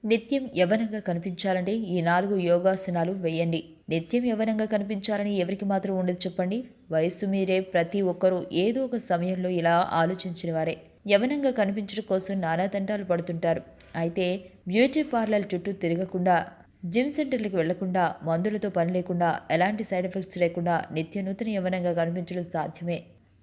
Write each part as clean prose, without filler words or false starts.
నిత్యం యవ్వనంగా కనిపించాలంటే ఈ 4 యోగాసనాలు వేయండి. నిత్యం యవ్వనంగా కనిపించాలని ఎవరికి మాత్రం ఉండదు చెప్పండి? వయస్సు మీరే ప్రతి ఒక్కరూ ఏదో ఒక సమయంలో ఇలా ఆలోచించిన వారే. యవ్వనంగా కనిపించడం కోసం నానా తంటాలు పడుతుంటారు. అయితే బ్యూటీ పార్లర్ చుట్టూ తిరగకుండా, జిమ్ సెంటర్లకు వెళ్లకుండా, మందులతో పని లేకుండా, ఎలాంటి సైడ్ ఎఫెక్ట్స్ లేకుండా నిత్య నూతన యవ్వనంగా కనిపించడం సాధ్యమే.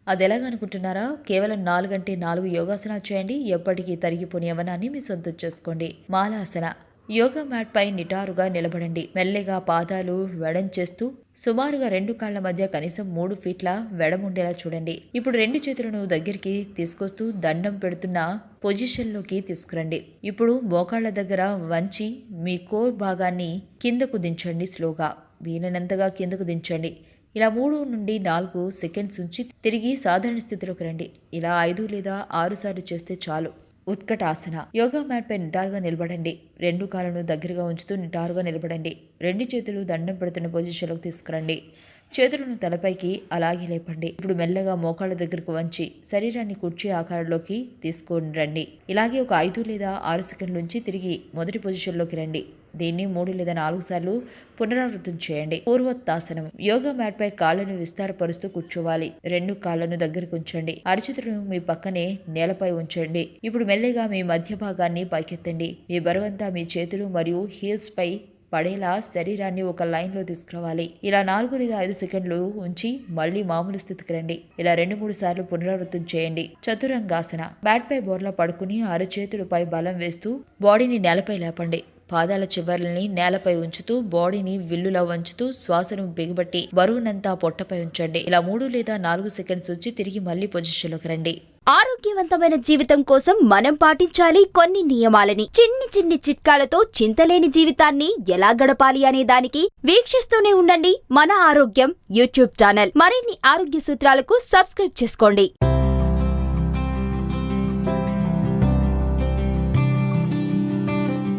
అదెలాగనుకుంటున్నారా? కేవలం 4 అంటే 4 యోగాసనాలు చేయండి. ఎప్పటికీ తరిగిపోని యవ్వనాన్ని మీ సొంతం చేసుకోండి. మాలాసన. యోగా మ్యాట్ పై నిటారుగా నిలబడండి. మెల్లగా పాదాలు వెడంచేస్తూ సుమారుగా 2 కాళ్ల మధ్య కనీసం 3 ఫీట్ల వెడముండేలా చూడండి. ఇప్పుడు 2 చేతులను దగ్గరికి తీసుకొస్తూ దండం పెడుతున్న పొజిషన్లోకి తీసుకురండి. ఇప్పుడు మోకాళ్ల దగ్గర వంచి మీ కోర్ భాగాన్ని కిందకు దించండి. స్లోగా వీలైనంతగా కిందకు దించండి. ఇలా 3 నుండి 4 సెకండ్స్ ఉంచి తిరిగి సాధారణ స్థితిలోకి రండి. ఇలా 5 లేదా 6 సార్లు చేస్తే చాలు. ఉత్కటాసన. యోగా మ్యాట్ పై నిటారుగా నిలబడండి. 2 కాళ్ళను దగ్గరగా ఉంచుతూ నిటారుగా నిలబడండి. 2 చేతులు దండం పెడుతున్న పొజిషన్లోకి తీసుకురండి. చేతులను తలపైకి అలాగే లేపండి. ఇప్పుడు మెల్లగా మోకాళ్ళ దగ్గరకు వంచి శరీరాన్ని కుర్చీ ఆకారంలోకి తీసుకొని రండి. ఇలాగే ఒక 5 లేదా 6 సెకండ్ల నుంచి తిరిగి మొదటి పొజిషన్లోకి రండి. దీన్ని 3 లేదా 4 సార్లు పునరావృతం చేయండి. పూర్వోత్తాసనం. యోగా మ్యాట్ పై కాళ్లను విస్తారపరుస్తూ కూర్చోవాలి. 2 కాళ్లను దగ్గరకు ఉంచండి. అరచేతులను మీ పక్కనే నేలపై ఉంచండి. ఇప్పుడు మెల్లగా మీ మధ్య భాగాన్ని పైకెత్తండి. మీ బరువంతా మీ చేతులు మరియు హీల్స్ పై పడేలా శరీరాన్ని ఒక లైన్లో తీసుకురావాలి. ఇలా 4 లేదా 5 సెకండ్లు ఉంచి మళ్ళీ మామూలు స్థితికి రండి. ఇలా 2-3 సార్లు పునరావృతం చేయండి. చతురంగాసన. బ్యాట్ పై బోర్లా పడుకుని అరచేతులపై బలం వేస్తూ బాడీని నేలపై లేపండి. పాదాల చివర్లని నేలపై ఉంచుతూ బాడీని విల్లులా వంచుతూ శ్వాసను బిగబట్టి బరువునంతా పొట్టపై ఉంచండి. ఇలా 3 లేదా 4 సెకండ్స్ ఉంచి తిరిగి మళ్ళీ పొజిషన్లోకి రండి. ఆరోగ్యవంతమైన జీవితం కోసం మనం పాటించాలి కొన్ని నియమాలని. చిన్ని చిన్ని చిట్కాలతో చింతలేని జీవితాన్ని ఎలా గడపాలి అనే దానికి వీక్షిస్తూనే ఉండండి మన ఆరోగ్యం యూట్యూబ్ ఛానల్. మరిన్ని ఆరోగ్య సూత్రాలకు సబ్స్క్రైబ్ చేసుకోండి.